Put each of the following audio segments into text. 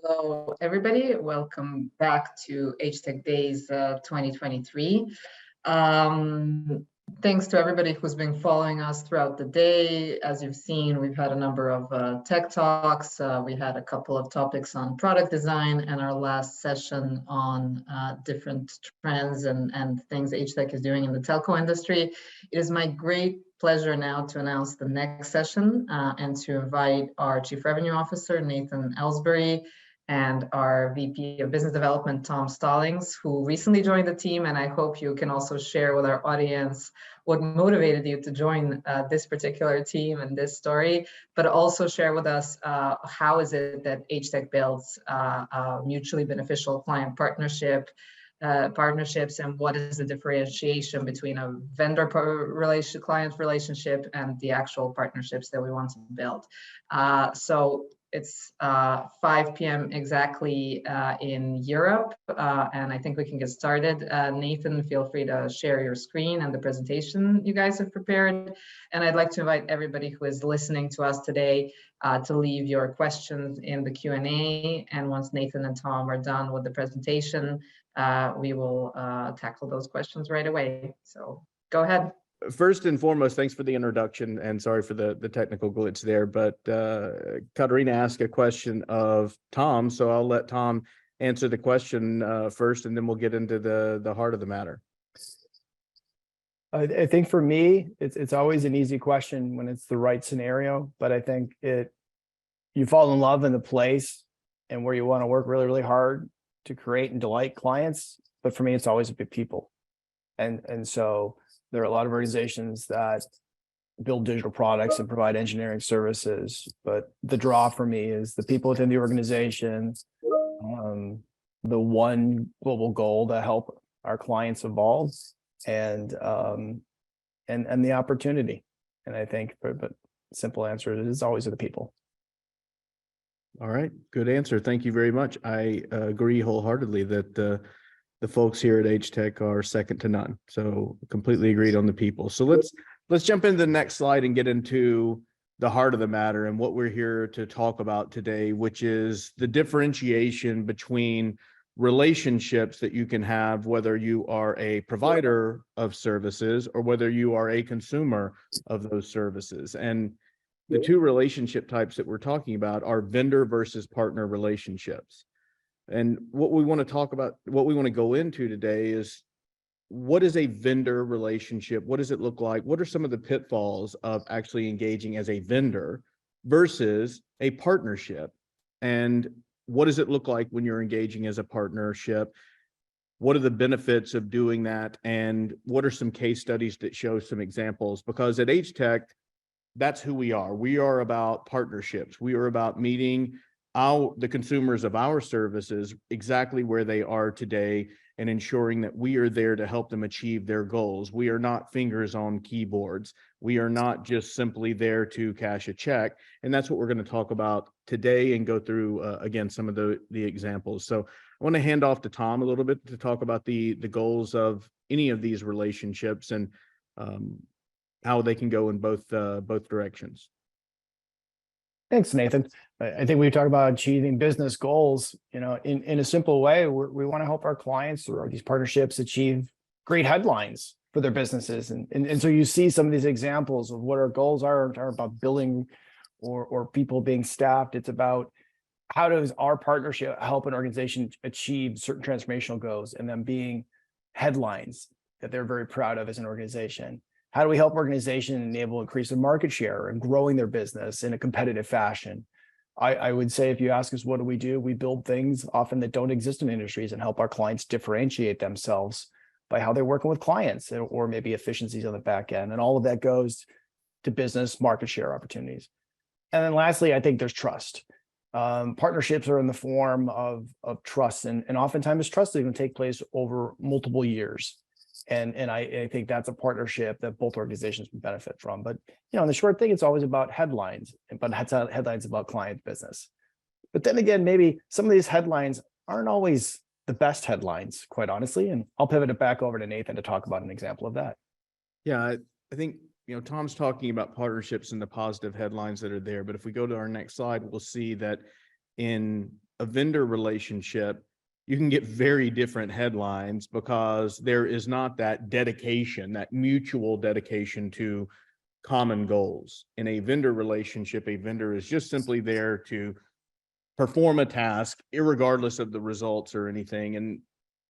Hello, everybody. Welcome back to HTEC Days 2023. Thanks to everybody who's been following us throughout the day. As you've seen, we've had a number of tech talks. We had a couple of topics on product design and our last session on different trends and things HTEC is doing in the telco industry. It is my great pleasure now to announce the next session and to invite our Chief Revenue Officer, Nathan Elsberry, and our VP of Business Development, Tom Stallings, who recently joined the team. And I hope you can also share with our audience what motivated you to join this particular team and this story, but also share with us how is it that HTEC builds a mutually beneficial client partnerships, and what is the differentiation between a vendor client relationship and the actual partnerships that we want to build. So it's 5 p.m. exactly in Europe, and I think we can get started. Nathan, feel free to share your screen and the presentation you guys have prepared. And I'd like to invite everybody who is listening to us today to leave your questions in the Q&A. And once Nathan and Tom are done with the presentation, we will tackle those questions right away. So go ahead. First and foremost, thanks for the introduction, and sorry for the technical glitch there, but Katarina asked a question of Tom, so I'll let Tom answer the question first, and then we'll get into the heart of the matter. I think for me, it's always an easy question when it's the right scenario, but I think you fall in love in the place and where you want to work really, really hard to create and delight clients. But for me, it's always about people. And so there are a lot of organizations that build digital products and provide engineering services, but the draw for me is the people within the organization, the one global goal to help our clients evolve, and the opportunity. And I think, but simple answer is always the people. All right, good answer. Thank you very much. I agree wholeheartedly that the folks here at HTEC are second to none. So completely agreed on the people. So let's jump into the next slide and get into the heart of the matter and what we're here to talk about today, which is the differentiation between relationships that you can have, whether you are a provider of services or whether you are a consumer of those services. And the two relationship types that we're talking about are vendor versus partner relationships. And what we want to talk about, what we want to go into today is, what is a vendor relationship? What does it look like? What are some of the pitfalls of actually engaging as a vendor versus a partnership? And what does it look like when you're engaging as a partnership? What are the benefits of doing that? And what are some case studies that show some examples? Because at HTEC, that's who we are. We are about partnerships. We are about meeting the consumers of our services exactly where they are today and ensuring that we are there to help them achieve their goals. We are not fingers on keyboards. We are not just simply there to cash a check. And that's what we're going to talk about today and go through, again, some of the examples. So I want to hand off to Tom a little bit to talk about the goals of any of these relationships and how they can go in both directions. Thanks, Nathan. I think we talk about achieving business goals, in a simple way. We want to help our clients through these partnerships achieve great headlines for their businesses. And so you see some of these examples of what our goals are about billing or people being staffed. It's about how does our partnership help an organization achieve certain transformational goals and them being headlines that they're very proud of as an organization. How do we help organizations enable increase in market share and growing their business in a competitive fashion? I would say, if you ask us, what do? We build things often that don't exist in industries and help our clients differentiate themselves by how they're working with clients or maybe efficiencies on the back end. And all of that goes to business market share opportunities. And then lastly, I think there's trust. Partnerships are in the form of trust, and oftentimes trust is going to take place over multiple years. And I think that's a partnership that both organizations can benefit from. But in the short thing, it's always about headlines, but headlines about client business. But then again, maybe some of these headlines aren't always the best headlines, quite honestly. And I'll pivot it back over to Nathan to talk about an example of that. Yeah, I think Tom's talking about partnerships and the positive headlines that are there. But if we go to our next slide, we'll see that in a vendor relationship, you can get very different headlines because there is not that dedication, that mutual dedication to common goals. In a vendor relationship, a vendor is just simply there to perform a task, irregardless of the results or anything. And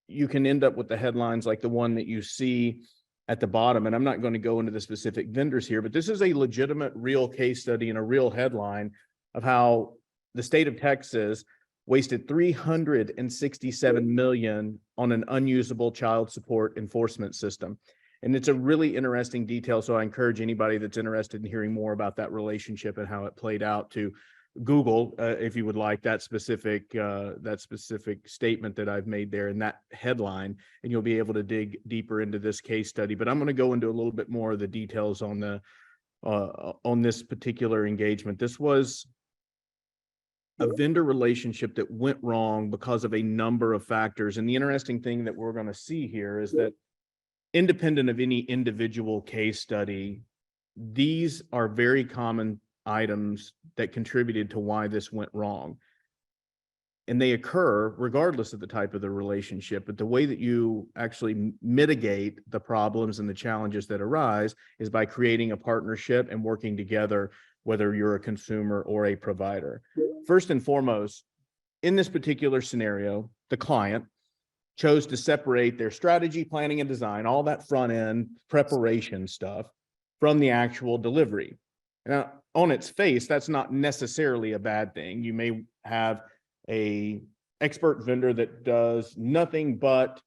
you can end up with the headlines like the one that you see at the bottom. And I'm not going to go into the specific vendors here, but this is a legitimate, real case study and a real headline of how the state of Texas wasted $367 million on an unusable child support enforcement system. And it's a really interesting detail. So I encourage anybody that's interested in hearing more about that relationship and how it played out to Google, if you would like, that specific statement that I've made there in that headline, and you'll be able to dig deeper into this case study. But I'm going to go into a little bit more of the details on this particular engagement. This was a vendor relationship that went wrong because of a number of factors. And the interesting thing that we're going to see here is that independent of any individual case study, these are very common items that contributed to why this went wrong. And they occur regardless of the type of the relationship, but the way that you actually mitigate the problems and the challenges that arise is by creating a partnership and working together, whether you're a consumer or a provider. First and foremost, in this particular scenario, the client chose to separate their strategy, planning, and design, all that front end preparation stuff, from the actual delivery. Now, on its face, that's not necessarily a bad thing. You may have a expert vendor that does nothing but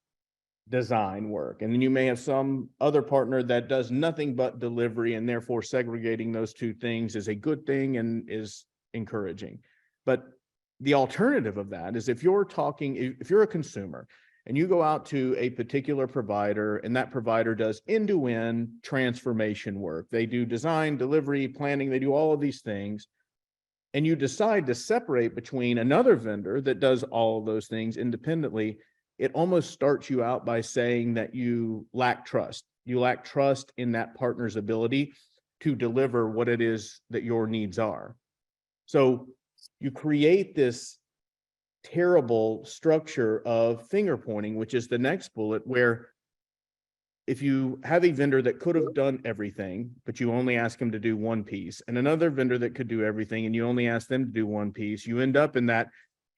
design work, and then you may have some other partner that does nothing but delivery, and therefore segregating those two things is a good thing and is encouraging. But the alternative of that is if you're a consumer and you go out to a particular provider and that provider does end-to-end transformation work, they do design, delivery, planning, they do all of these things, and you decide to separate between another vendor that does all of those things independently, it almost starts you out by saying that you lack trust. You lack trust in that partner's ability to deliver what it is that your needs are. So you create this terrible structure of finger pointing, which is the next bullet, where if you have a vendor that could have done everything, but you only ask them to do one piece, and another vendor that could do everything, and you only ask them to do one piece, you end up in that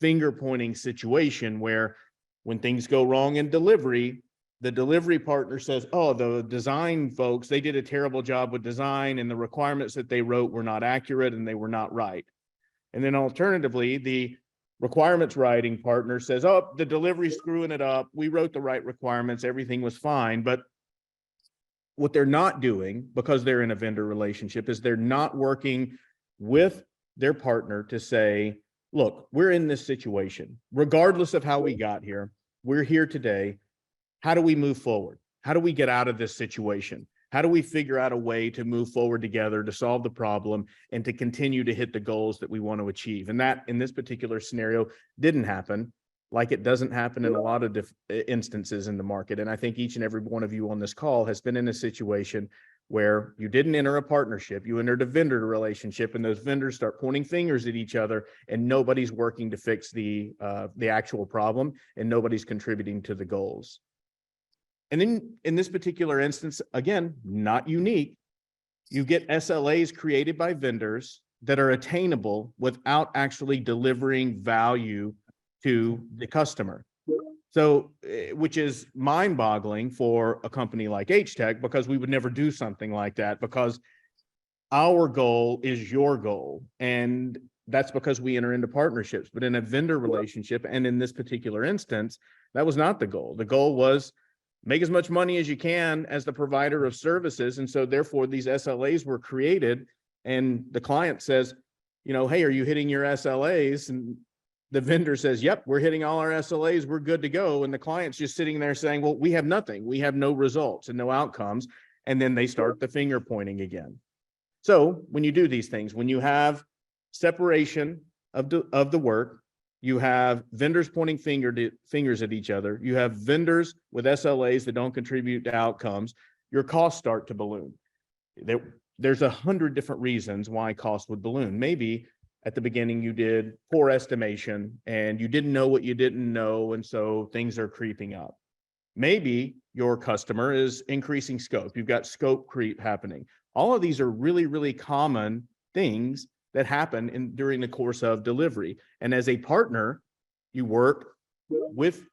finger pointing situation where when things go wrong in delivery, the delivery partner says, oh, the design folks, they did a terrible job with design and the requirements that they wrote were not accurate and they were not right. And then alternatively, the requirements writing partner says, oh, the delivery's screwing it up. We wrote the right requirements. Everything was fine. But what they're not doing, because they're in a vendor relationship, is they're not working with their partner to say, look, we're in this situation. Regardless of how we got here, we're here today. How do we move forward? How do we get out of this situation? How do we figure out a way to move forward together to solve the problem and to continue to hit the goals that we want to achieve? And that, in this particular scenario, didn't happen, like it doesn't happen in a lot of instances in the market. And I think each and every one of you on this call has been in a situation where you didn't enter a partnership, you entered a vendor relationship, and those vendors start pointing fingers at each other, and nobody's working to fix the actual problem, and nobody's contributing to the goals. And then in this particular instance, again, not unique, you get SLAs created by vendors that are attainable without actually delivering value to the customer. So, which is mind-boggling for a company like HTEC, because we would never do something like that, because our goal is your goal. And that's because we enter into partnerships. But in a vendor relationship, and in this particular instance, that was not the goal. The goal was make as much money as you can as the provider of services. And so therefore these SLAs were created, and the client says, you know, hey, are you hitting your SLAs? And the vendor says, yep, we're hitting all our SLAs. We're good to go. And the client's just sitting there saying, well, we have nothing. We have no results and no outcomes. And then they start the finger pointing again. So when you do these things, when you have separation of the work, you have vendors pointing fingers at each other, you have vendors with SLAs that don't contribute to outcomes, your costs start to balloon. There's 100 different reasons why costs would balloon. Maybe at the beginning you did poor estimation and you didn't know what you didn't know, and so things are creeping up. Maybe your customer is increasing scope. You've got scope creep happening. All of these are really, really common things that happen during the course of delivery. And as a partner, you work with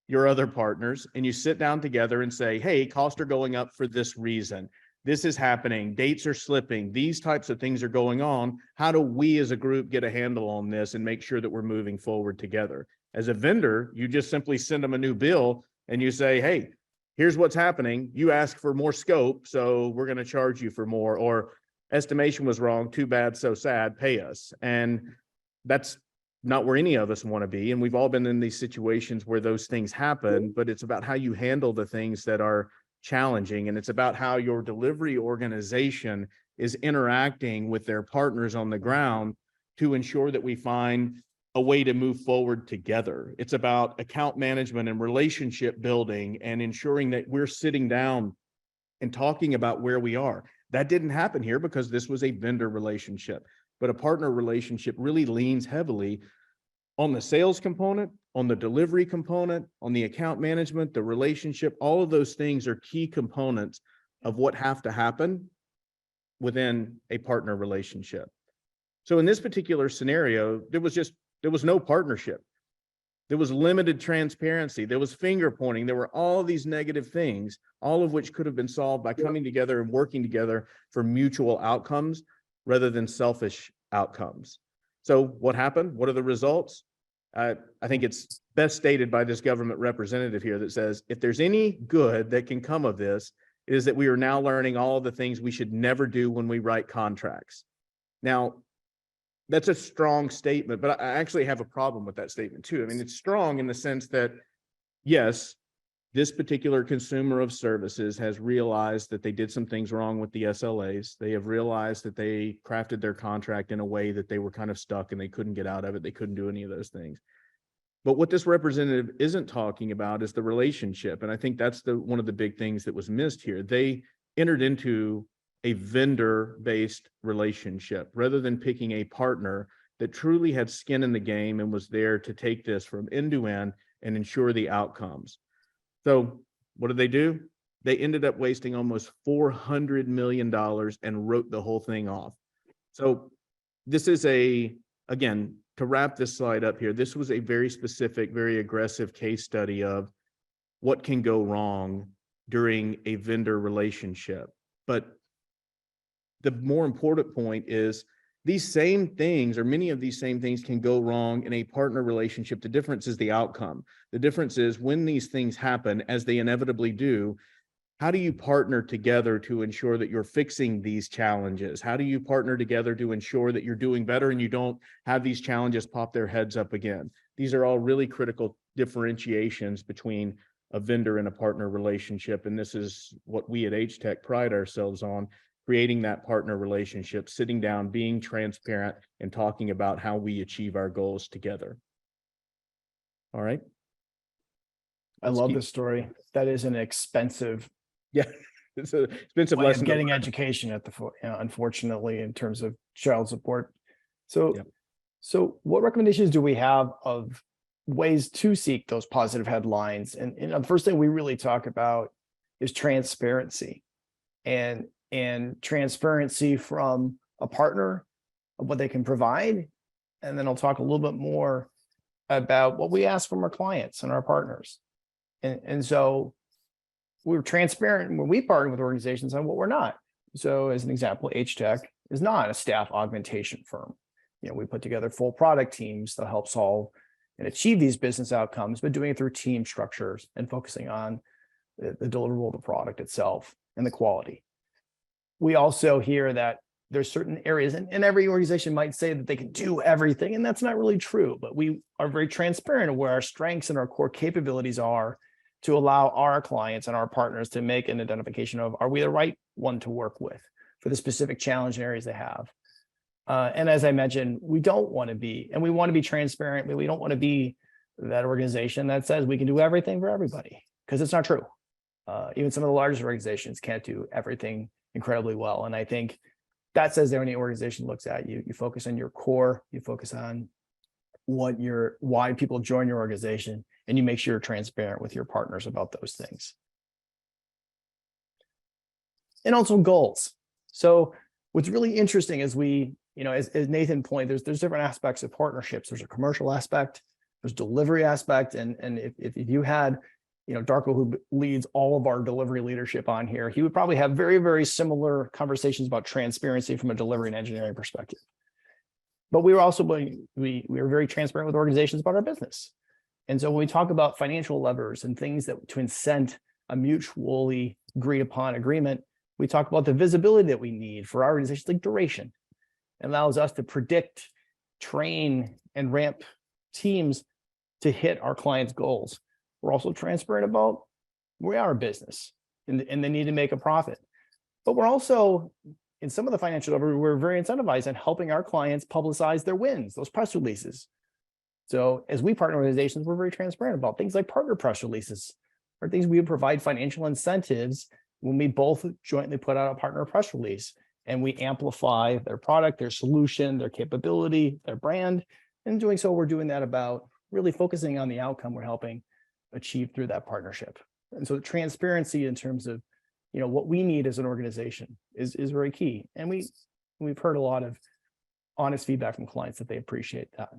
your other partners and you sit down together and say, hey, costs are going up for this reason. This is happening. Dates are slipping. These types of things are going on. How do we as a group get a handle on this and make sure that we're moving forward together? As a vendor, you just simply send them a new bill and you say, hey, here's what's happening. You ask for more scope, so we're going to charge you for more. Or estimation was wrong. Too bad, so sad. Pay us. And that's not where any of us want to be. And we've all been in these situations where those things happen, but it's about how you handle the things that are challenging. And it's about how your delivery organization is interacting with their partners on the ground to ensure that we find a way to move forward together. It's about account management and relationship building and ensuring that we're sitting down and talking about where we are. That didn't happen here because this was a vendor relationship, but a partner relationship really leans heavily on the sales component, on the delivery component, on the account management, the relationship. All of those things are key components of what have to happen within a partner relationship. So in this particular scenario, there was no partnership. There was limited transparency. There was finger pointing. There were all these negative things, all of which could have been solved by coming together and working together for mutual outcomes rather than selfish outcomes. So what happened? What are the results? I think it's best stated by this government representative here that says, if there's any good that can come of this, it is that we are now learning all of the things we should never do when we write contracts. Now, that's a strong statement, but I actually have a problem with that statement too. I mean, it's strong in the sense that, yes, this particular consumer of services has realized that they did some things wrong with the SLAs. They have realized that they crafted their contract in a way that they were kind of stuck and they couldn't get out of it. They couldn't do any of those things. But what this representative isn't talking about is the relationship. And I think that's one of the big things that was missed here. They entered into a vendor-based relationship rather than picking a partner that truly had skin in the game and was there to take this from end to end and ensure the outcomes. So what did they do? They ended up wasting almost $400 million and wrote the whole thing off. So this is again, to wrap this slide up here, this was a very specific, very aggressive case study of what can go wrong during a vendor relationship. But the more important point is these same things, or many of these same things, can go wrong in a partner relationship. The difference is the outcome. The difference is when these things happen, as they inevitably do, how do you partner together to ensure that you're fixing these challenges? How do you partner together to ensure that you're doing better and you don't have these challenges pop their heads up again? These are all really critical differentiations between a vendor and a partner relationship. And this is what we at HTEC pride ourselves on, creating that partner relationship, sitting down, being transparent, and talking about how we achieve our goals together. All right. I love this story. That is an expensive, it's an expensive way lesson of getting education at the, unfortunately, in terms of child support. So, so what recommendations do we have of ways to seek those positive headlines? And the first thing we really talk about is transparency, and transparency from a partner of what they can provide. And then I'll talk a little bit more about what we ask from our clients and our partners. And so we're transparent when we partner with organizations on what we're not. So as an example, HTEC is not a staff augmentation firm. We put together full product teams that help solve and achieve these business outcomes, but doing it through team structures and focusing on the deliverable of the product itself and the quality. We also hear that there's certain areas, and every organization might say that they can do everything, and that's not really true, but we are very transparent of where our strengths and our core capabilities are to allow our clients and our partners to make an identification of, are we the right one to work with for the specific challenge and areas they have? And as I mentioned, we don't want to be, and we want to be transparent, but we don't want to be that organization that says we can do everything for everybody, because it's not true. Even some of the largest organizations can't do everything incredibly well. And I think That says that when the organization looks at you, you focus on your core, you focus on why people join your organization, and you make sure you're transparent with your partners about those things. And also goals. So what's really interesting is as Nathan pointed, there's different aspects of partnerships. There's a commercial aspect, there's delivery aspect, and if you had, Darko, who leads all of our delivery leadership on here, he would probably have very, very similar conversations about transparency from a delivery and engineering perspective. But we were very transparent with organizations about our business. And so when we talk about financial levers and things to incent a mutually agreed upon agreement, we talk about the visibility that we need for our organizations, like duration. It allows us to predict, train, and ramp teams to hit our clients' goals. We're also transparent about we are a business and the need to make a profit. But we're also, in some of the financial levers, we're very incentivized on helping our clients publicize their wins, those press releases. So as we partner organizations, we're very transparent about things like partner press releases, or things we would provide financial incentives when we both jointly put out a partner press release and we amplify their product, their solution, their capability, their brand. And in doing so, we're doing that about really focusing on the outcome we're helping achieve through that partnership. And so the transparency in terms of what we need as an organization is very key. And we've heard a lot of honest feedback from clients that they appreciate that.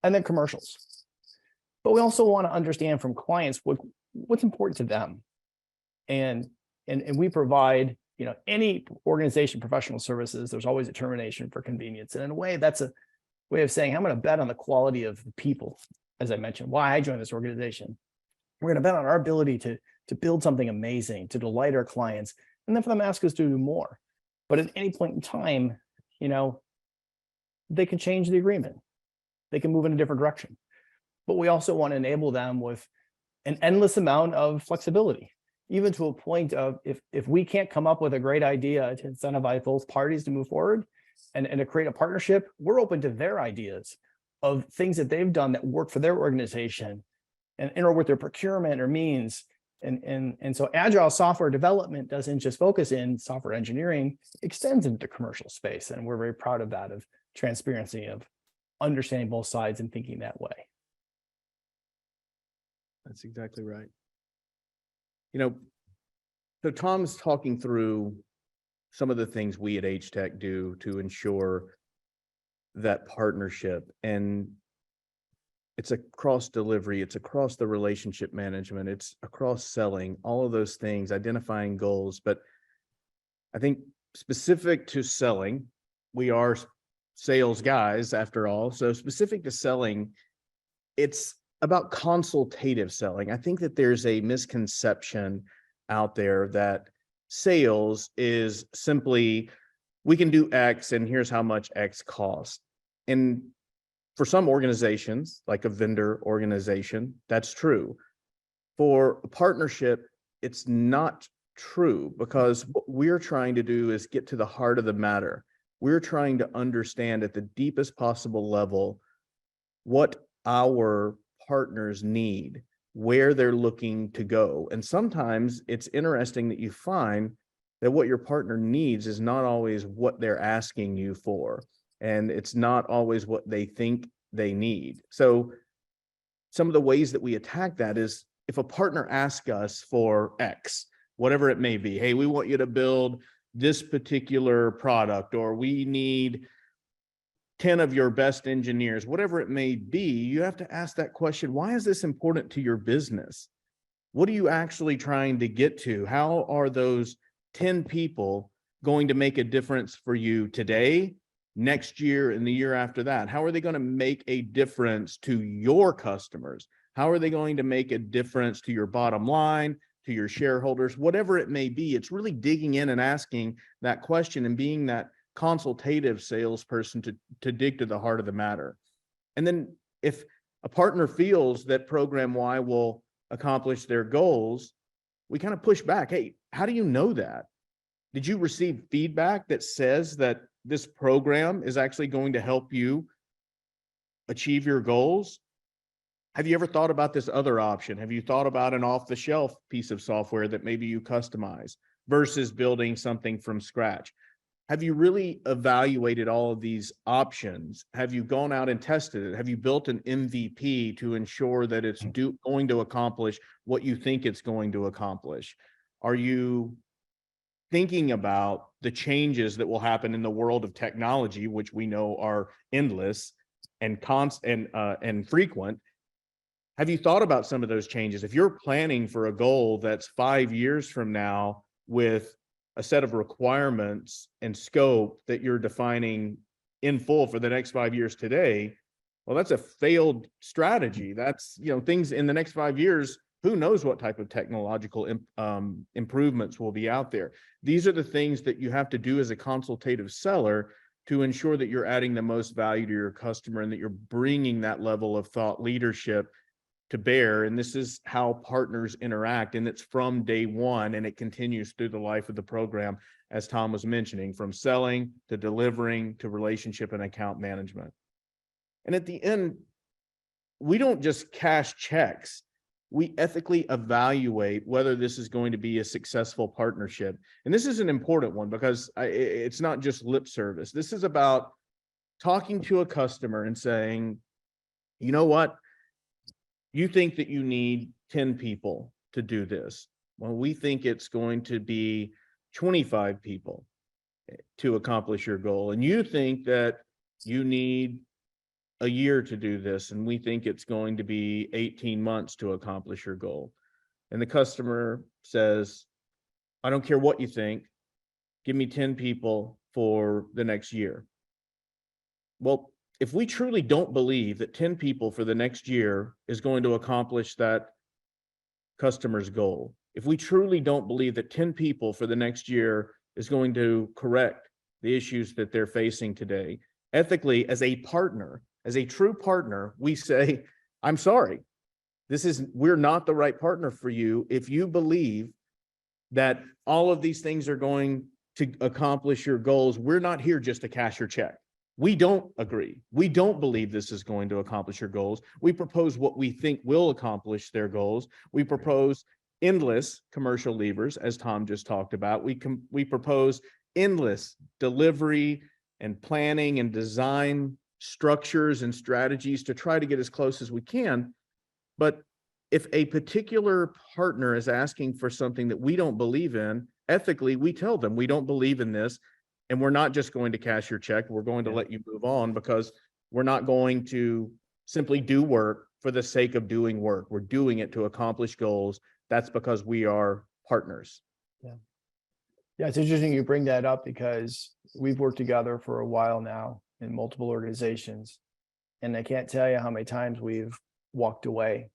And then commercials. But we also want to understand from clients what's important to them. And we provide, any organization, professional services, there's always a termination for convenience. And in a way, that's a way of saying, I'm going to bet on the quality of the people, as I mentioned, why I joined this organization. We're going to bet on our ability to build something amazing, to delight our clients, and then for them to ask us to do more. But at any point in time, they can change the agreement. They can move in a different direction. But we also want to enable them with an endless amount of flexibility, even to a point of if we can't come up with a great idea to incentivize both parties to move forward and to create a partnership, we're open to their ideas of things that they've done that work for their organization and or with their procurement or means. And so agile software development doesn't just focus in software engineering, it extends into commercial space. And we're very proud of that, of transparency, of understanding both sides and thinking that way. That's exactly right. So Tom's talking through some of the things we at HTEC do to ensure that partnership, and it's across delivery, it's across the relationship management, it's across selling, all of those things, identifying goals. But I think specific to selling, we are sales guys after all. So specific to selling, it's about consultative selling. I think that there's a misconception out there that sales is simply, we can do X and here's how much X costs. And for some organizations, like a vendor organization, that's true. For a partnership, it's not true, because what we're trying to do is get to the heart of the matter. We're trying to understand at the deepest possible level what our partners need, where they're looking to go. And sometimes it's interesting that you find that what your partner needs is not always what they're asking you for, and it's not always what they think they need. So some of the ways that we attack that is, if a partner asks us for X, whatever it may be, hey, we want you to build this particular product, or we need 10 of your best engineers, whatever it may be, you have to ask that question, why is this important to your business? What are you actually trying to get to? How are those 10 people going to make a difference for you today, next year, and the year after that? How are they going to make a difference to your customers? How are they going to make a difference to your bottom line, to your shareholders, whatever it may be? It's really digging in and asking that question and being that consultative salesperson to dig to the heart of the matter. And then if a partner feels that Program Y will accomplish their goals, we kind of push back. Hey, how do you know that? Did you receive feedback that says that this program is actually going to help you achieve your goals? Have you ever thought about this other option? Have you thought about an off-the-shelf piece of software that maybe you customize? versus building something from scratch. Have you really evaluated all of these options? Have you gone out and tested it? Have you built an MVP to ensure that it's going to accomplish what you think it's going to accomplish? Are you thinking about the changes that will happen in the world of technology, which we know are endless and constant and frequent? Have you thought about some of those changes? If you're planning for a goal that's 5 years from now with a set of requirements and scope that you're defining in full for the next 5 years today, well, that's a failed strategy. That's, things in the next 5 years, who knows what type of technological improvements will be out there. These are the things that you have to do as a consultative seller to ensure that you're adding the most value to your customer and that you're bringing that level of thought leadership to bear. And this is how partners interact, and it's from day one, and it continues through the life of the program, as Tom was mentioning, from selling to delivering to relationship and account management. And at the end, we don't just cash checks. We ethically evaluate whether this is going to be a successful partnership. And this is an important one because it's not just lip service. This is about talking to a customer and saying, you know what? You think that you need 10 people to do this. Well, we think it's going to be 25 people to accomplish your goal. And you think that you need a year to do this, and we think it's going to be 18 months to accomplish your goal. And the customer says, I don't care what you think, give me 10 people for the next year. Well, if we truly don't believe that 10 people for the next year is going to accomplish that customer's goal, if we truly don't believe that 10 people for the next year is going to correct the issues that they're facing today, ethically, as a partner, as a true partner, we say, I'm sorry, we're not the right partner for you. If you believe that all of these things are going to accomplish your goals, we're not here just to cash your check. We don't agree. We don't believe this is going to accomplish your goals. We propose what we think will accomplish their goals. We propose endless commercial levers, as Tom just talked about. We propose endless delivery and planning and design structures and strategies to try to get as close as we can. But if a particular partner is asking for something that we don't believe in, ethically, we tell them we don't believe in this. And we're not just going to cash your check. We're going to let you move on, because we're not going to simply do work for the sake of doing work. We're doing it to accomplish goals. That's because we are partners. Yeah, it's interesting you bring that up, because we've worked together for a while now in multiple organizations. And I can't tell you how many times we've walked away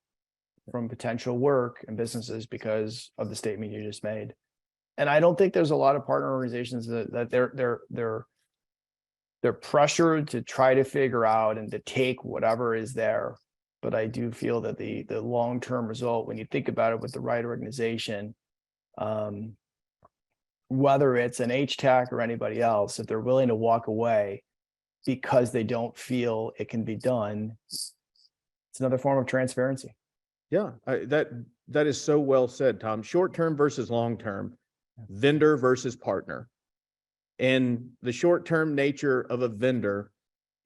from potential work and businesses because of the statement you just made. And I don't think there's a lot of partner organizations that they're pressured to try to figure out and to take whatever is there. But I do feel that the long-term result, when you think about it with the right organization, whether it's an HTEC or anybody else, if they're willing to walk away because they don't feel it can be done, it's another form of transparency. Yeah, that is so well said, Tom. Short-term versus long-term. Vendor versus partner. And the short-term nature of a vendor,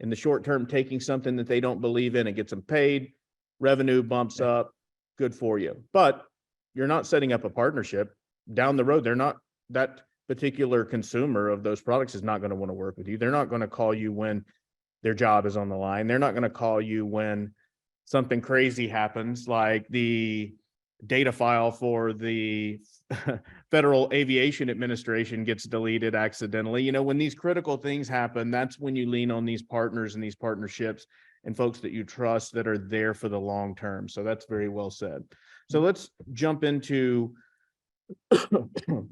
in the short term, taking something that they don't believe in, it gets them paid, revenue bumps up, good for you. But you're not setting up a partnership. Down the road, that particular consumer of those products is not going to want to work with you. They're not going to call you when their job is on the line. They're not going to call you when something crazy happens, like the data file for the Federal Aviation Administration gets deleted accidentally. When these critical things happen, that's when you lean on these partners and these partnerships and folks that you trust that are there for the long term. So that's very well said. So let's jump into,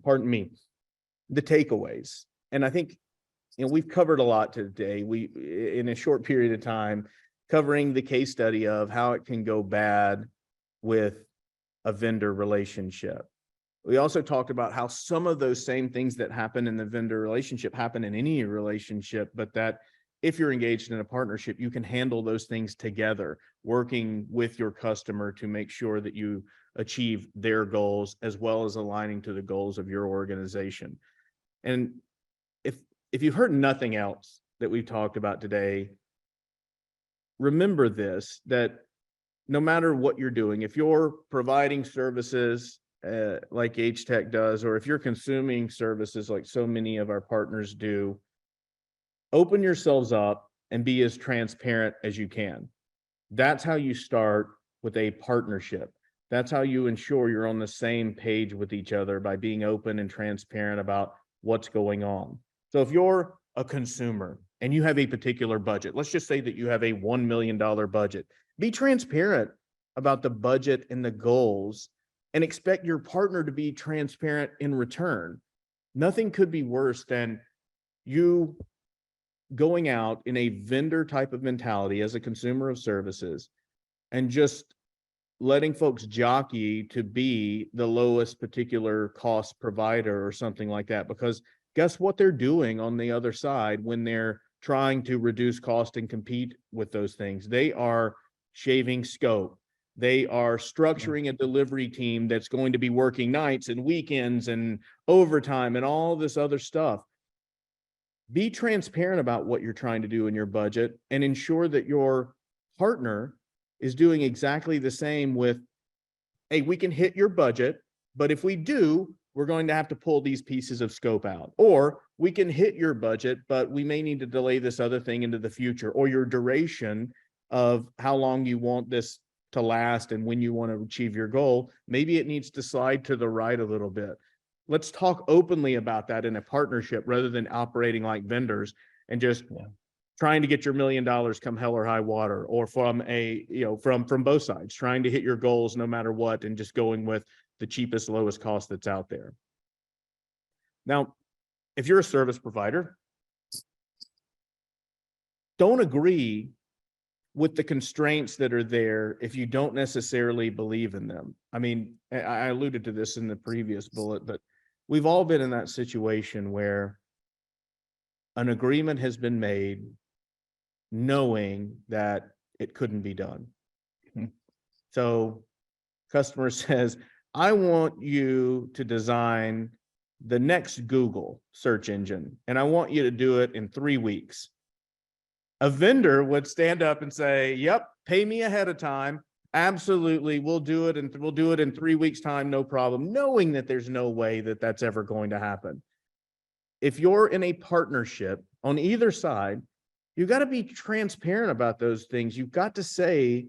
pardon me, the takeaways. And I think, we've covered a lot today. We, in a short period of time, covering the case study of how it can go bad with a vendor relationship. We also talked about how some of those same things that happen in the vendor relationship happen in any relationship, but that if you're engaged in a partnership, you can handle those things together, working with your customer to make sure that you achieve their goals as well as aligning to the goals of your organization. And if you've heard nothing else that we've talked about today, remember this, that no matter what you're doing, if you're providing services like HTEC does, or if you're consuming services like so many of our partners do, open yourselves up and be as transparent as you can. That's how you start with a partnership. That's how you ensure you're on the same page with each other, by being open and transparent about what's going on. So if you're a consumer and you have a particular budget, let's just say that you have a $1 million budget, be transparent about the budget and the goals and expect your partner to be transparent in return. Nothing could be worse than you going out in a vendor type of mentality as a consumer of services and just letting folks jockey to be the lowest particular cost provider or something like that, because guess what they're doing on the other side when they're trying to reduce cost and compete with those things? They are shaving scope. They are structuring a delivery team that's going to be working nights and weekends and overtime and all this other stuff. Be transparent about what you're trying to do in your budget and ensure that your partner is doing exactly the same with, hey, we can hit your budget, but if we do, we're going to have to pull these pieces of scope out. Or we can hit your budget, but we may need to delay this other thing into the future, or your duration of how long you want this to last and when you want to achieve your goal. Maybe it needs to slide to the right a little bit. Let's talk openly about that in a partnership rather than operating like vendors and just trying to get your $1 million come hell or high water, or from from both sides, trying to hit your goals no matter what and just going with the cheapest, lowest cost that's out there. Now, if you're a service provider, don't agree with the constraints that are there if you don't necessarily believe in them. I mean, I alluded to this in the previous bullet, but we've all been in that situation where an agreement has been made knowing that it couldn't be done. So customer says, I want you to design the next Google search engine, and I want you to do it in 3 weeks. A vendor would stand up and say, yep, pay me ahead of time. Absolutely, we'll do it, and we'll do it in 3 weeks' time, no problem, knowing that there's no way that that's ever going to happen. If you're in a partnership on either side, you've got to be transparent about those things. You've got to say,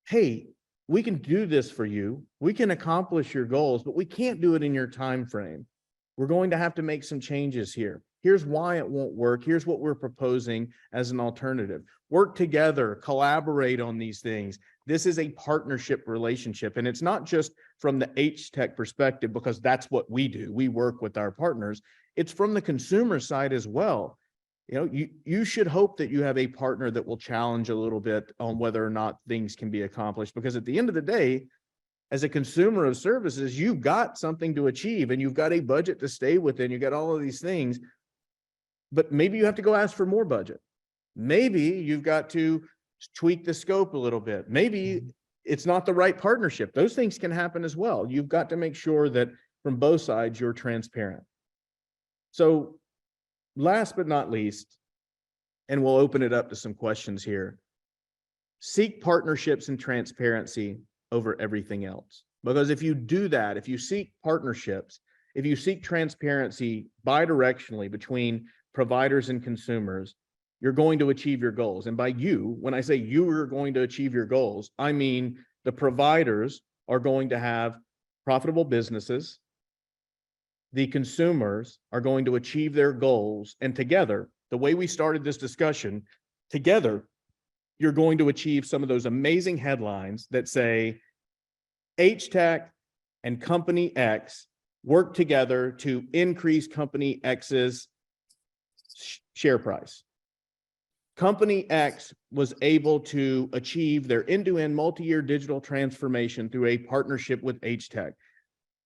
hey, we can do this for you. We can accomplish your goals, but we can't do it in your time frame. We're going to have to make some changes here. Here's why it won't work. Here's what we're proposing as an alternative. Work together, collaborate on these things. This is a partnership relationship. And it's not just from the HTEC perspective, because that's what we do. We work with our partners. It's from the consumer side as well. You should hope that you have a partner that will challenge a little bit on whether or not things can be accomplished, because at the end of the day, as a consumer of services, you've got something to achieve and you've got a budget to stay within. You got all of these things, but maybe you have to go ask for more budget. Maybe you've got to tweak the scope a little bit. Maybe it's not the right partnership. Those things can happen as well. You've got to make sure that from both sides, you're transparent. So last but not least, and we'll open it up to some questions here, seek partnerships and transparency over everything else. Because if you do that, if you seek partnerships, if you seek transparency bidirectionally between providers and consumers, you're going to achieve your goals. And by you, when I say you are going to achieve your goals, I mean the providers are going to have profitable businesses. The consumers are going to achieve their goals. And together, the way we started this discussion, together, you're going to achieve some of those amazing headlines that say HTEC and Company X work together to increase Company X's share price. Company X was able to achieve their end-to-end multi-year digital transformation through a partnership with HTEC.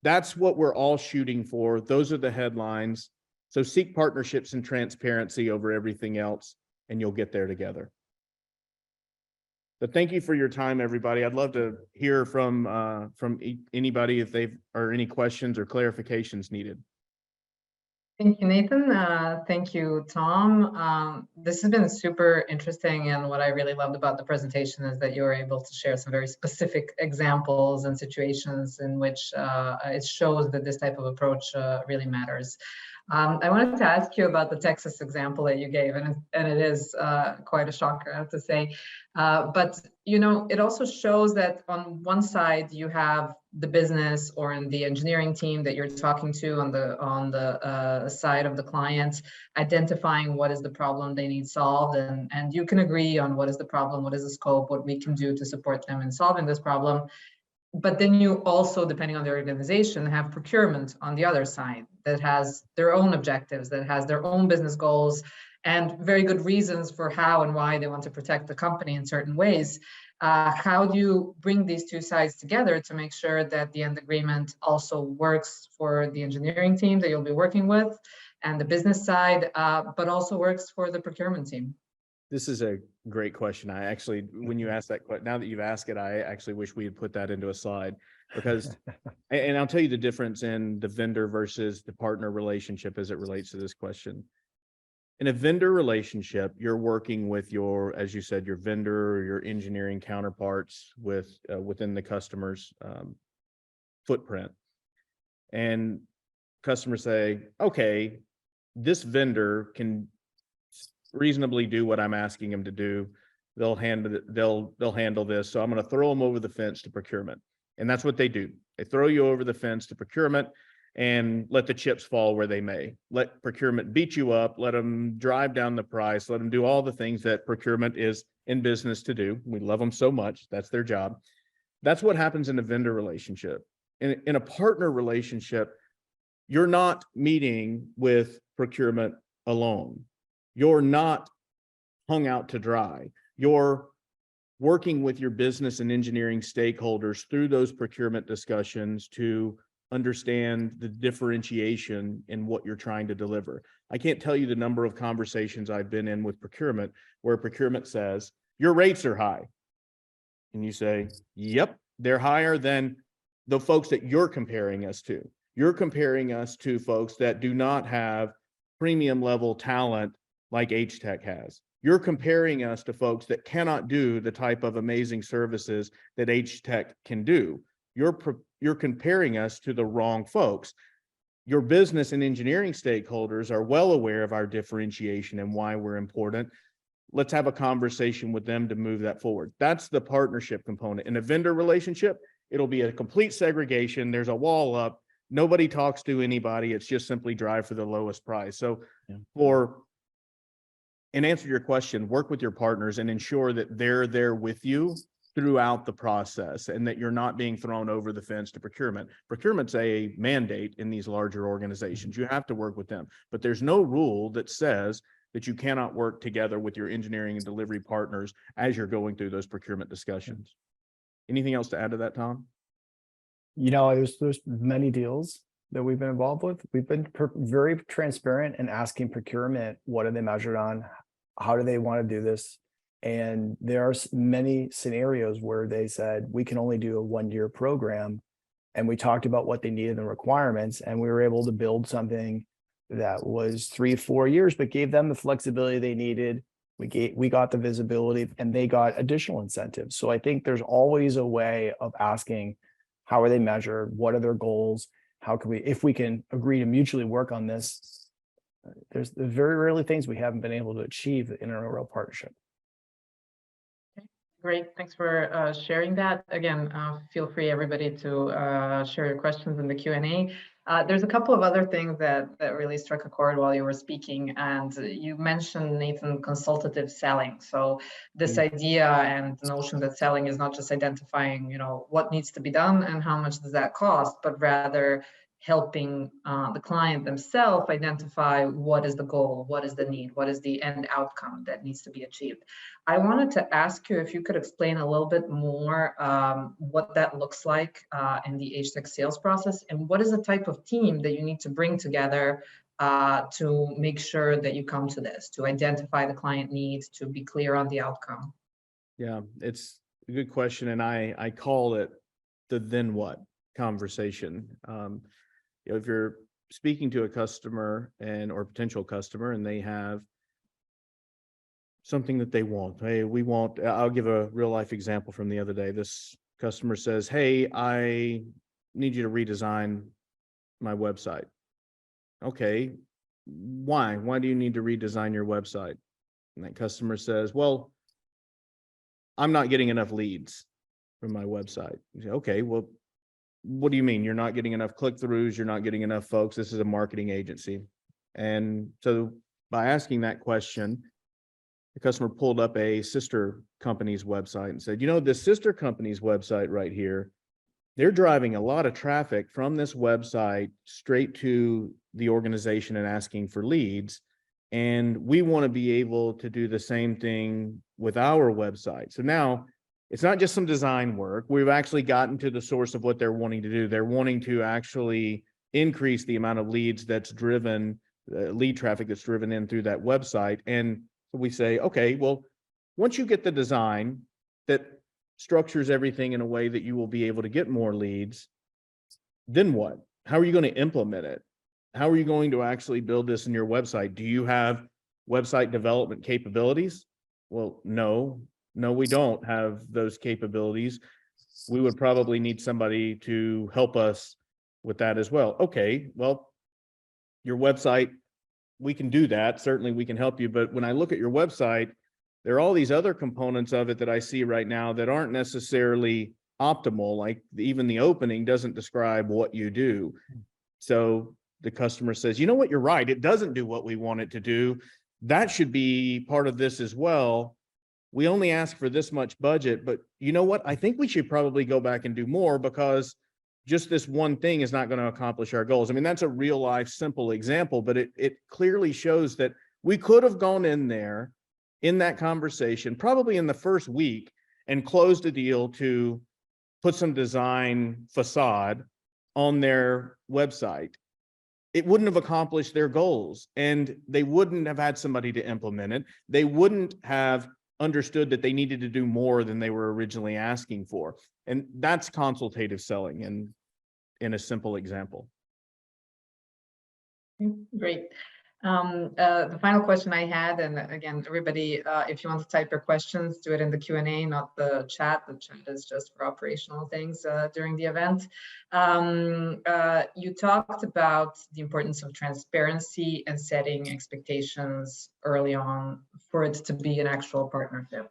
That's what we're all shooting for. Those are the headlines. So seek partnerships and transparency over everything else, and you'll get there together. But thank you for your time, everybody. I'd love to hear from anybody if they've or any questions or clarifications needed. Thank you, Nathan. Thank you, Tom. This has been super interesting, and what I really loved about the presentation is that you were able to share some very specific examples and situations in which it shows that this type of approach really matters. I wanted to ask you about the Texas example that you gave, and it is quite a shocker, I have to say. But you know, it also shows that on one side you have the business or in the engineering team that you're talking to on the side of the client, identifying what is the problem they need solved, and you can agree on what is the problem, what is the scope, what we can do to support them in solving this problem. But then you also, depending on the organization, have procurement on the other side that has their own objectives, that has their own business goals, and very good reasons for how and why they want to protect the company in certain ways. How do you bring these two sides together to make sure that the end agreement also works for the engineering team that you'll be working with and the business side, but also works for the procurement team? This is a great question. I actually, when you asked that question, now that you've asked it, I actually wish we had put that into a slide, because, and I'll tell you the difference in the vendor versus the partner relationship as it relates to this question. In a vendor relationship, you're working with your, as you said, your vendor or your engineering counterparts within the customer's footprint. And customers say, okay, this vendor can reasonably do what I'm asking them to do. They'll handle this. So I'm going to throw them over the fence to procurement. And that's what they do. They throw you over the fence to procurement and let the chips fall where they may. Let procurement beat you up, let them drive down the price, let them do all the things that procurement is in business to do. We love them so much. That's their job. That's what happens in a vendor relationship. In a partner relationship, you're not meeting with procurement alone. You're not hung out to dry. You're working with your business and engineering stakeholders through those procurement discussions to understand the differentiation in what you're trying to deliver. I can't tell you the number of conversations I've been in with procurement where procurement says, your rates are high. And you say, yep, they're higher than the folks that you're comparing us to. You're comparing us to folks that do not have premium level talent like HTEC has. You're comparing us to folks that cannot do the type of amazing services that HTEC can do. You're comparing us to the wrong folks. Your business and engineering stakeholders are well aware of our differentiation and why we're important. Let's have a conversation with them to move that forward. That's the partnership component. In a vendor relationship, it'll be a complete segregation. There's a wall up. Nobody talks to anybody. It's just simply drive for the lowest price. So in answer to your question, work with your partners and ensure that they're there with you throughout the process and that you're not being thrown over the fence to procurement. Procurement's a mandate in these larger organizations. You have to work with them, but there's no rule that says that you cannot work together with your engineering and delivery partners as you're going through those procurement discussions. Anything else to add to that, Tom? You know, there's many deals that we've been involved with. We've been very transparent in asking procurement, what are they measured on? How do they want to do this? And there are many scenarios where they said, we can only do a 1-year program. And we talked about what they needed and requirements, and we were able to build something that was 3-4 years, but gave them the flexibility they needed. We got the visibility, and they got additional incentives. So I think there's always a way of asking, how are they measured? What are their goals? How can we, if we can agree to mutually work on this, there's very rarely things we haven't been able to achieve in a real partnership. Great, thanks for sharing that. Again, feel free, everybody, to share your questions in the Q&A. There's a couple of other things that really struck a chord while you were speaking, and you mentioned, Nathan, consultative selling. So this idea and the notion that selling is not just identifying, what needs to be done and how much does that cost, but rather helping the client themselves identify what is the goal, what is the need, what is the end outcome that needs to be achieved. I wanted to ask you if you could explain a little bit more what that looks like in the HTEC sales process, and what is the type of team that you need to bring together to make sure that you come to this, to identify the client needs, to be clear on the outcome. Yeah, it's a good question. And I call it the then what conversation. If you're speaking to a customer or potential customer, and they have something that they want, hey, I'll give a real life example from the other day. This customer says, hey, I need you to redesign my website. Okay, why? Why do you need to redesign your website? And that customer says, well, I'm not getting enough leads from my website. You say, okay, well, what do you mean? You're not getting enough click-throughs, you're not getting enough folks. This is a marketing agency. And so by asking that question, the customer pulled up a sister company's website and said, this sister company's website right here, they're driving a lot of traffic from this website straight to the organization and asking for leads. And we want to be able to do the same thing with our website. So now it's not just some design work. We've actually gotten to the source of what they're wanting to do. They're wanting to actually increase the amount of leads that's driven, lead traffic that's driven in through that website. And we say, okay, well, once you get the design that structures everything in a way that you will be able to get more leads, then what? How are you going to implement it? How are you going to actually build this in your website? Do you have website development capabilities? Well, no, we don't have those capabilities. We would probably need somebody to help us with that as well. Okay, well, your website, we can do that. Certainly we can help you. But when I look at your website, there are all these other components of it that I see right now that aren't necessarily optimal. Like even the opening doesn't describe what you do. So the customer says, you know what, you're right. It doesn't do what we want it to do. That should be part of this as well. We only ask for this much budget, but you know what? I think we should probably go back and do more, because just this one thing is not going to accomplish our goals. I mean, that's a real life, simple example, but it clearly shows that we could have gone in there in that conversation, probably in the first week, and closed a deal to put some design facade on their website. It wouldn't have accomplished their goals, and they wouldn't have had somebody to implement it. They wouldn't have understood that they needed to do more than they were originally asking for. And that's consultative selling in a simple example. Great. The final question I had, and again, everybody, if you want to type your questions, do it in the Q&A, not the chat. The chat is just for operational things during the event. You talked about the importance of transparency and setting expectations early on for it to be an actual partnership.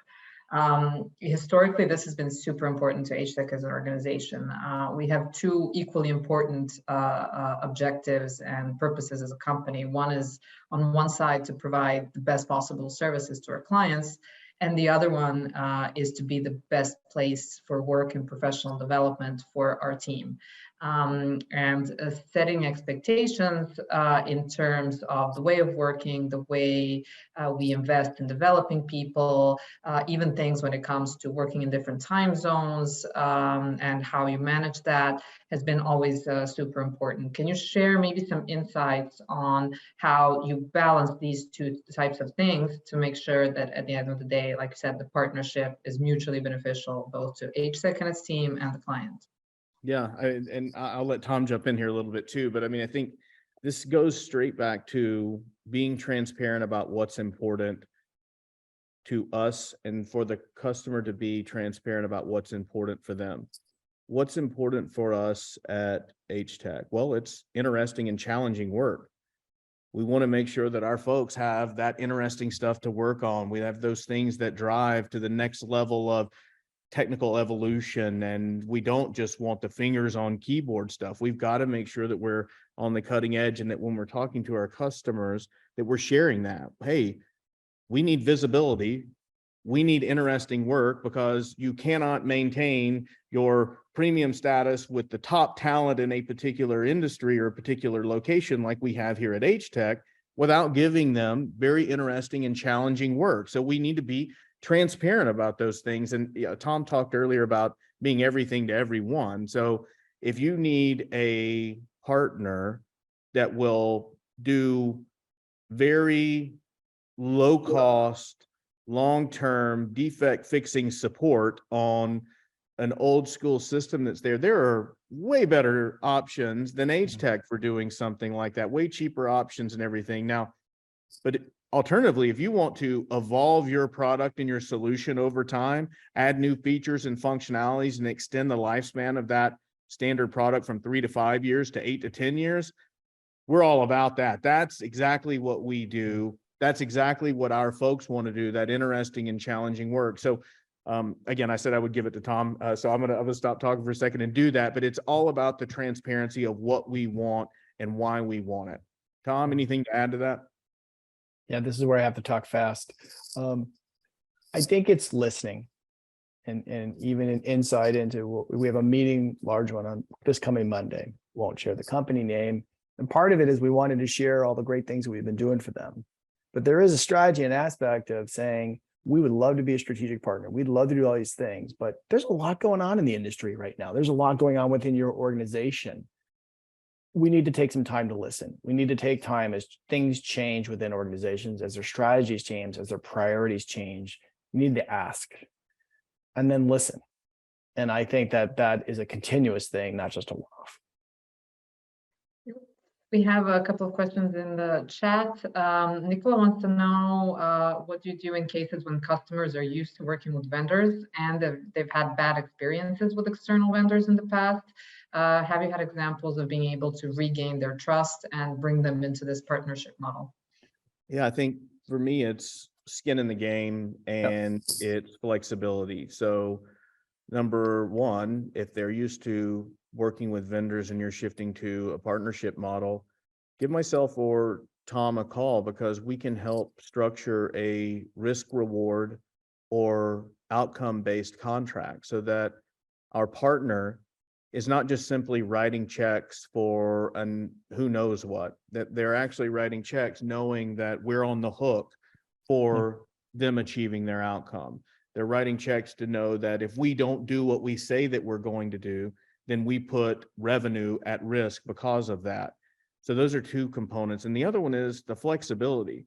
Historically, this has been super important to HTEC as an organization. We have two equally important objectives and purposes as a company. One is, on one side, to provide the best possible services to our clients, and the other one is to be the best place for work and professional development for our team. And setting expectations in terms of the way of working, the way we invest in developing people, even things when it comes to working in different time zones and how you manage that has been always super important. Can you share maybe some insights on how you balance these two types of things to make sure that at the end of the day, like I said, the partnership is mutually beneficial both to HTEC and its team and the client? Yeah, and I'll let Tom jump in here a little bit too, but I mean, I think this goes straight back to being transparent about what's important to us, and for the customer to be transparent about what's important for them. What's important for us at HTEC? Well, it's interesting and challenging work. We want to make sure that our folks have that interesting stuff to work on. We have those things that drive to the next level of technical evolution, and we don't just want the fingers on keyboard stuff. We've got to make sure that we're on the cutting edge, and that when we're talking to our customers, that we're sharing that. Hey, we need visibility. We need interesting work, because you cannot maintain your premium status with the top talent in a particular industry or a particular location like we have here at HTEC without giving them very interesting and challenging work. So we need to be transparent about those things. And Tom talked earlier about being everything to everyone. So if you need a partner that will do very low cost, long-term defect fixing support on an old school system that's there are way better options than HTEC for doing something like that, way cheaper options and everything. Now, but alternatively, if you want to evolve your product and your solution over time, add new features and functionalities and extend the lifespan of that standard product from 3 to 5 years to 8 to 10 years, we're all about that. That's exactly what we do. That's exactly what our folks want to do, that interesting and challenging work. So again, I said I would give it to Tom. So I'm gonna stop talking for a second and do that, but it's all about the transparency of what we want and why we want it. Tom, anything to add to that? Yeah, this is where I have to talk fast. I think it's listening and even an insight into, we have a meeting, large one on this coming Monday. Won't share the company name. And part of it is we wanted to share all the great things we've been doing for them. But there is a strategy and aspect of saying, we would love to be a strategic partner. We'd love to do all these things, but there's a lot going on in the industry right now. There's a lot going on within your organization. We need to take some time to listen. We need to take time as things change within organizations, as their strategies change, as their priorities change. You need to ask and then listen. And I think that that is a continuous thing, not just a one-off. We have a couple of questions in the chat. Nicola wants to know what you do in cases when customers are used to working with vendors and they've had bad experiences with external vendors in the past. Have you had examples of being able to regain their trust and bring them into this partnership model? Yeah, I think for me, it's skin in the game and it's flexibility. So number one, if they're used to working with vendors and you're shifting to a partnership model, give myself or Tom a call, because we can help structure a risk reward or outcome-based contract so that our partner is not just simply writing checks for who knows what, that they're actually writing checks knowing that we're on the hook for them achieving their outcome. They're writing checks to know that if we don't do what we say that we're going to do, then we put revenue at risk because of that. So those are two components. And the other one is the flexibility.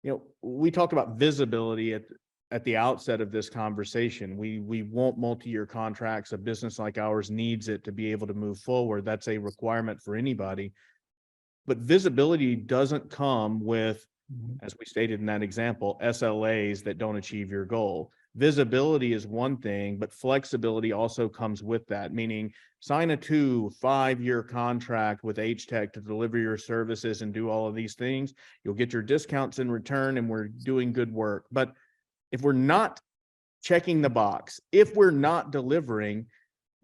You know, we talked about visibility at the outset of this conversation. We want multi-year contracts. A business like ours needs it to be able to move forward. That's a requirement for anybody. But visibility doesn't come with, as we stated in that example, SLAs that don't achieve your goal. Visibility is one thing, but flexibility also comes with that, meaning sign a 2-5-year contract with HTEC to deliver your services and do all of these things. You'll get your discounts in return and we're doing good work. But if we're not checking the box, if we're not delivering,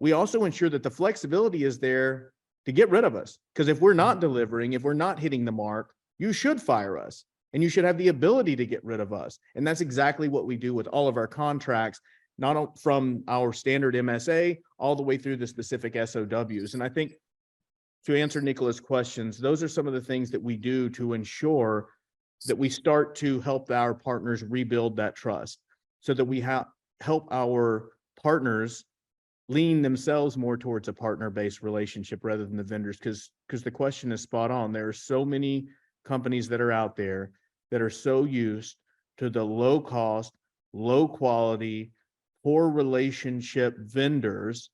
we also ensure that the flexibility is there to get rid of us. Because if we're not delivering, if we're not hitting the mark, you should fire us. And you should have the ability to get rid of us. And that's exactly what we do with all of our contracts, not from our standard MSA all the way through the specific SOWs. And I think to answer Nicola's questions, those are some of the things that we do to ensure that we start to help our partners rebuild that trust so that we help our partners lean themselves more towards a partner-based relationship rather than the vendors. Because the question is spot on. There are so many companies that are out there that are so used to the low cost, low quality, poor relationship vendors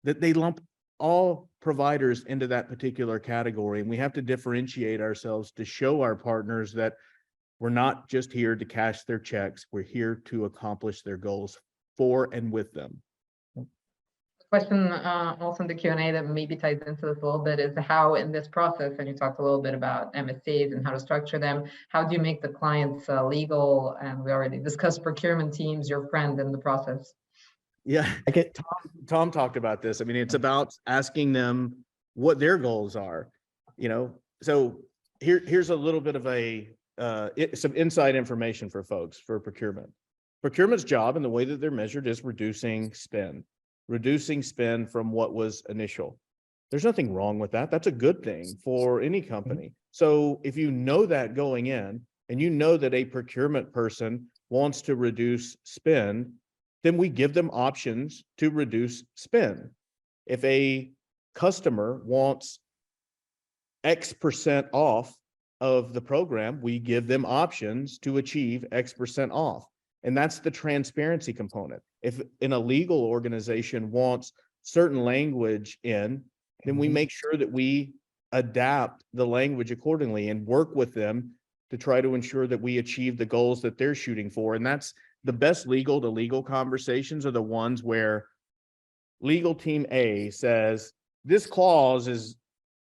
that they lump all providers into that particular category. And we have to differentiate ourselves to show our partners that we're not just here to cash their checks. We're here to accomplish their goals for and with them. Question also in the Q&A that maybe ties into this a little bit is how in this process, and you talked a little bit about MSAs and how to structure them, how do you make the clients legal? And we already discussed procurement teams, your friend in the process. Yeah, Tom talked about this. I mean, it's about asking them what their goals are, you know. So here's a little bit of some inside information for folks for procurement. Procurement's job and the way that they're measured is reducing spend. reducing spend from what was initial. There's nothing wrong with that. That's a good thing for any company. So if you know that going in, and you know that a procurement person wants to reduce spend, then we give them options to reduce spend. If a customer wants X% off of the program, we give them options to achieve X% off. And that's the transparency component. If a legal organization wants certain language in, then we make sure that we adapt the language accordingly and work with them to try to ensure that we achieve the goals that they're shooting for. And that's the best legal to legal conversations are the ones where legal team A says, this clause is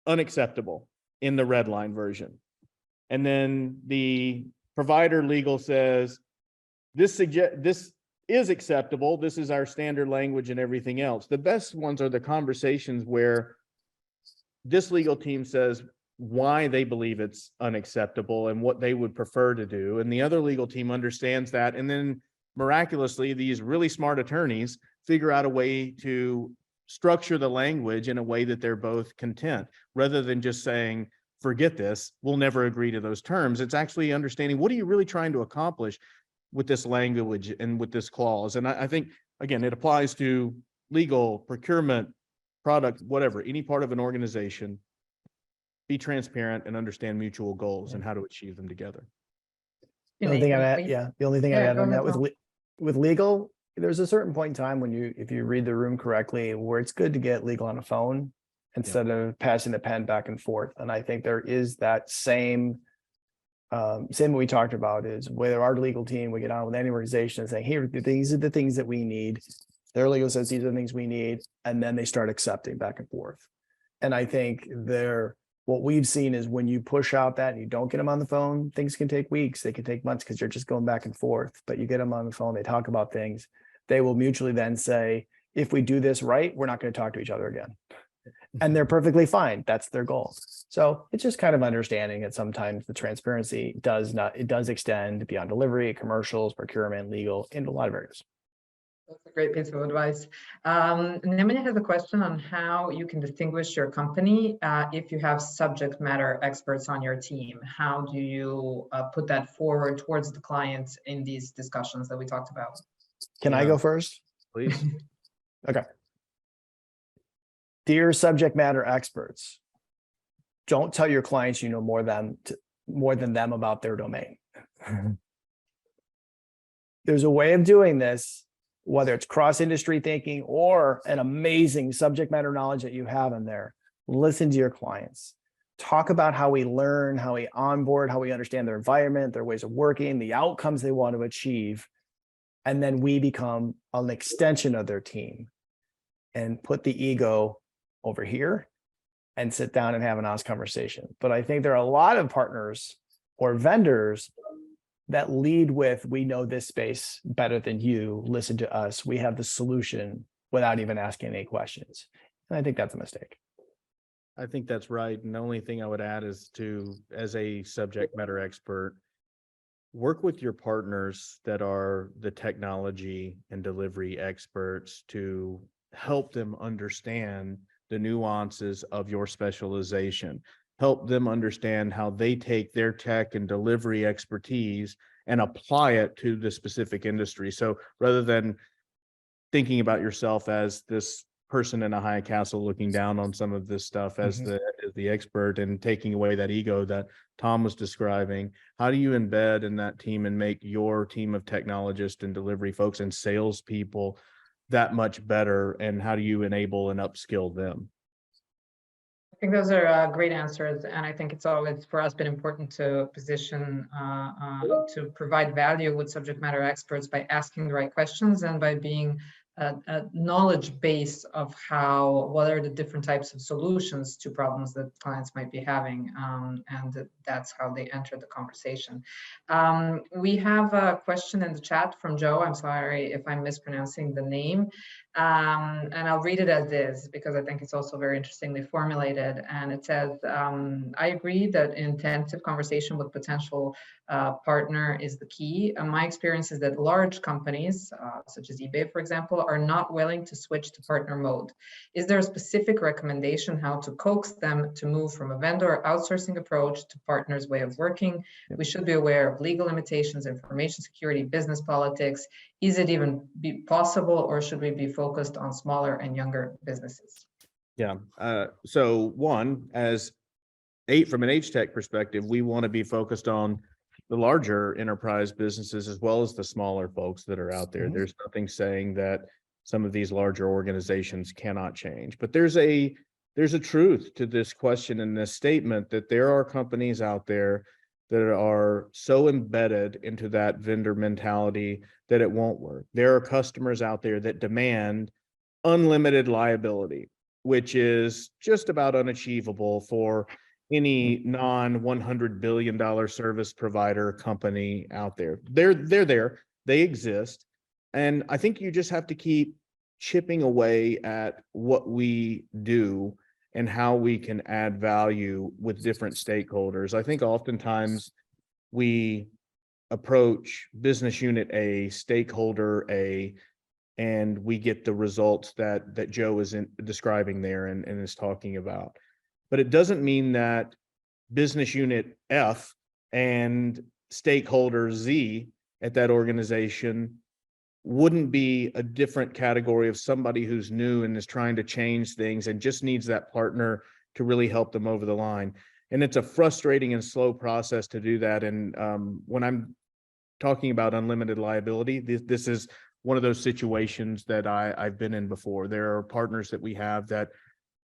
unacceptable in the red line version. And then the provider legal says, this is acceptable. This is our standard language and everything else. The best ones are the conversations where this legal team says why they believe it's unacceptable and what they would prefer to do. And the other legal team understands that. And then miraculously, these really smart attorneys figure out a way to structure the language in a way that they're both content, rather than just saying, forget this, we'll never agree to those terms. It's actually understanding, what are you really trying to accomplish with this language and with this clause? And I think, again, it applies to legal, procurement, product, whatever, any part of an organization. Be transparent and understand mutual goals and how to achieve them together. The only thing I'd add on that Tom. with legal, there's a certain point in time when if you read the room correctly, where it's good to get legal on a phone instead of passing the pen back and forth. And I think there is that same what we talked about, is whether our legal team, we get on with any organization and saying, here, these are the things that we need. Their legal says these are the things we need. And then they start accepting back and forth. And I think what we've seen is when you push out that and you don't get them on the phone, things can take weeks. They can take months because you're just going back and forth. But you get them on the phone, they talk about things. They will mutually then say, if we do this right, we're not going to talk to each other again. And they're perfectly fine. That's their goal. So it's just kind of understanding that sometimes the transparency does extend beyond delivery, commercials, procurement, legal, into a lot of areas. That's a great piece of advice. Nemanja has a question on how you can distinguish your company if you have subject matter experts on your team. How do you put that forward towards the clients in these discussions that we talked about? Can I go first? Please. Okay. Dear subject matter experts, don't tell your clients you know more than them about their domain. There's a way of doing this, whether it's cross-industry thinking or an amazing subject matter knowledge that you have in there. Listen to your clients. Talk about how we learn, how we onboard, how we understand their environment, their ways of working, the outcomes they want to achieve. And then we become an extension of their team and put the ego over here and sit down and have an honest conversation. But I think there are a lot of partners or vendors that lead with, we know this space better than you, listen to us, we have the solution, without even asking any questions. And I think that's a mistake. I think that's right. And the only thing I would add is as a subject matter expert, work with your partners that are the technology and delivery experts to help them understand the nuances of your specialization. Help them understand how they take their tech and delivery expertise and apply it to the specific industry. So rather than thinking about yourself as this person in a high castle looking down on some of this stuff as the expert and taking away that ego that Tom was describing, how do you embed in that team and make your team of technologists and delivery folks and salespeople that much better? And how do you enable and upskill them? I think those are great answers. And I think it's always, for us, been important to position, to provide value with subject matter experts by asking the right questions and by being a knowledge base of what are the different types of solutions to problems that clients might be having, and that's how they enter the conversation. We have a question in the chat from Joe. I'm sorry if I'm mispronouncing the name. And I'll read it as is because I think it's also very interestingly formulated. And it says, I agree that intensive conversation with potential partner is the key. My experience is that large companies, such as eBay, for example, are not willing to switch to partner mode. Is there a specific recommendation how to coax them to move from a vendor outsourcing approach to partners' way of working? We should be aware of legal limitations, information security, business politics. Is it even possible, or should we be focused on smaller and younger businesses? Yeah. So one, from an HTEC perspective, we want to be focused on the larger enterprise businesses as well as the smaller folks that are out there. Mhm. There's nothing saying that some of these larger organizations cannot change, but there's a truth to this question and this statement that there are companies out there that are so embedded into that vendor mentality that it won't work. There are customers out there that demand unlimited liability, which is just about unachievable for any non-$100 billion service provider company out there. They're there, they exist. And I think you just have to keep chipping away at what we do and how we can add value with different stakeholders. I think oftentimes we approach business unit A, stakeholder A, and we get the results that Joe is describing there and is talking about. But it doesn't mean that business unit F and stakeholder Z at that organization wouldn't be a different category of somebody who's new and is trying to change things and just needs that partner to really help them over the line. And it's a frustrating and slow process to do that. And when I'm talking about unlimited liability, this is one of those situations that I've been in before. There are partners that we have that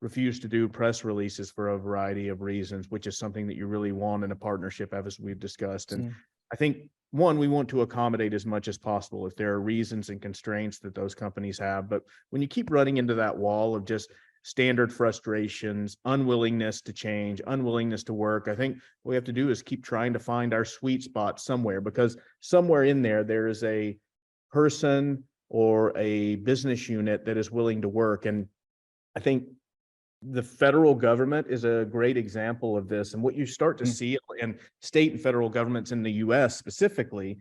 refuse to do press releases for a variety of reasons, which is something that you really want in a partnership, as we've discussed. And I think, one, we want to accommodate as much as possible if there are reasons and constraints that those companies have. But when you keep running into that wall of just standard frustrations, unwillingness to change, unwillingness to work, I think what we have to do is keep trying to find our sweet spot somewhere, because somewhere in there is a person or a business unit that is willing to work. And I think the federal government is a great example of this. And what you start to see in state and federal governments in the US specifically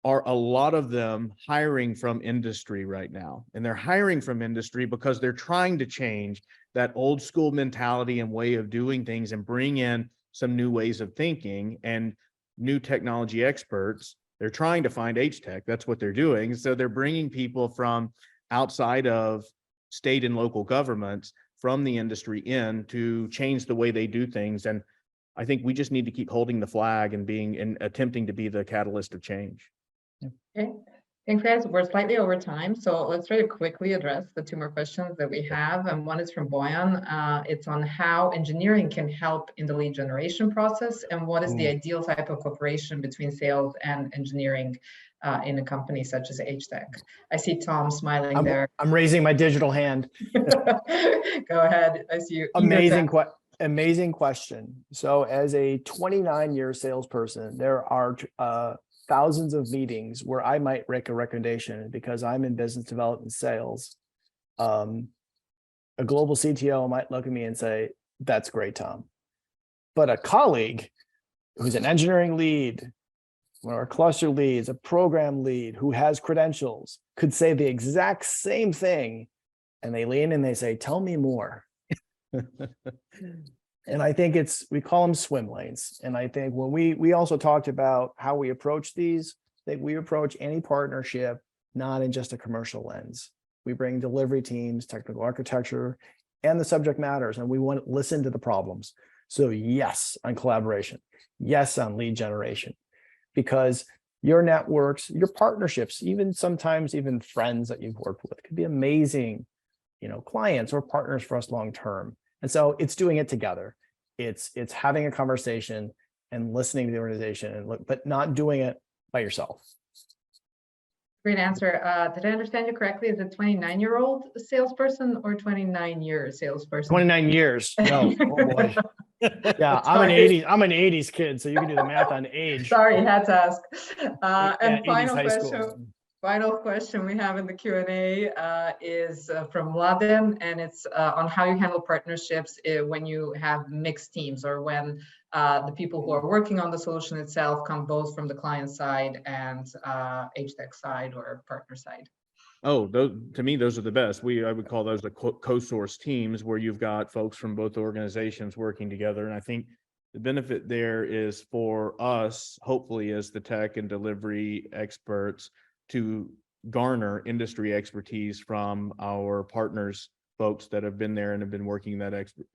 are a lot of them hiring from industry right now. And they're hiring from industry because they're trying to change that old school mentality and way of doing things and bring in some new ways of thinking and new technology experts. They're trying to find HTEC. That's what they're doing. So they're bringing people from outside of state and local governments from the industry in to change the way they do things. And I think we just need to keep holding the flag and attempting to be the catalyst of change. Okay, thanks guys. We're slightly over time, so let's try to quickly address the two more questions that we have. And one is from Boyan. It's on how engineering can help in the lead generation process, and what is the ideal type of cooperation between sales and engineering in a company such as HTEC. I see Tom smiling there. I'm raising my digital hand. Go ahead. I see you. Amazing question. So as a 29-year salesperson, there are thousands of meetings where I might make a recommendation because I'm in business development sales. A global CTO might look at me and say, "That's great, Tom." But a colleague who's an engineering lead, one of our cluster leads, a program lead who has credentials could say the exact same thing. And they lean and they say, "Tell me more." And I think we call them swim lanes. And I think when we also talked about how we approach these, I think we approach any partnership not in just a commercial lens. We bring delivery teams, technical architecture, and the subject matters, and we want to listen to the problems. So yes, on collaboration, yes, on lead generation, because your networks, your partnerships, even sometimes even friends that you've worked with could be amazing, clients or partners for us long-term. And so it's doing it together. It's having a conversation and listening to the organization, but not doing it by yourself. Great answer. Did I understand you correctly? Is it 29-year-old salesperson or 29-year salesperson? 29 years. No, oh boy. Yeah, I'm an 80s kid, so you can do the math on age. Sorry, had to ask. Yeah, And final 80s high question. school. Final question we have in the Q&A is from Laden, and it's on how you handle partnerships when you have mixed teams, or when the people who are working on the solution itself come both from the client side and HTEC side or partner side. Oh, to me, those are the best. I would call those the co-source teams, where you've got folks from both organizations working together. And I think the benefit there is for us, hopefully, as the tech and delivery experts, to garner industry expertise from our partners, folks that have been there and have been working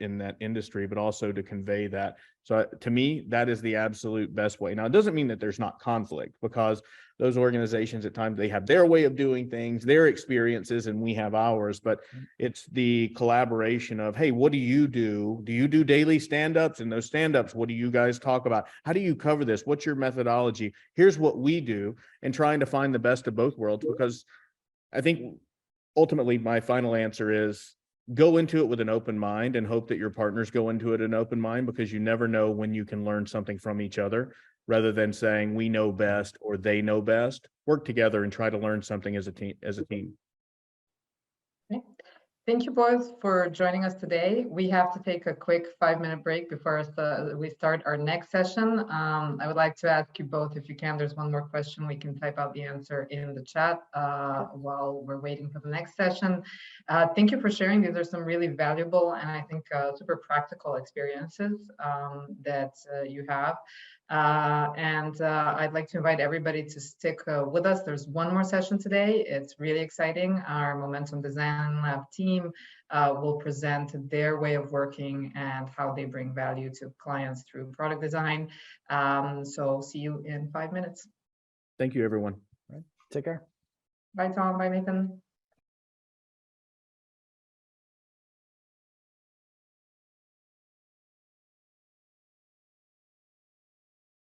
in that industry, but also to convey that. So to me, that is the absolute best way. Now, it doesn't mean that there's not conflict, because those organizations at times, they have their way of doing things, their experiences, and we have ours, but it's the collaboration of, hey, what do you do? Do you do daily stand-ups? And those stand-ups, what do you guys talk about? How do you cover this? What's your methodology? Here's what we do, and trying to find the best of both worlds, because I think ultimately my final answer is go into it with an open mind and hope that your partners go into it an open mind, because you never know when you can learn something from each other, rather than saying we know best or they know best. Work together and try to learn something as a team. Okay. Thank you both for joining us today. We have to take a quick 5-minute break before we start our next session. I would like to ask you both, if you can, there's one more question. We can type out the answer in the chat while we're waiting for the next session. Thank you for sharing. These are some really valuable and I think super practical experiences that you have. I'd like to invite everybody to stick with us. There's one more session today. It's really exciting. Our Momentum Design Lab team will present their way of working and how they bring value to clients through product design. So see you in 5 minutes. Thank you, everyone. Take care. Bye, Tom. Bye, Nathan.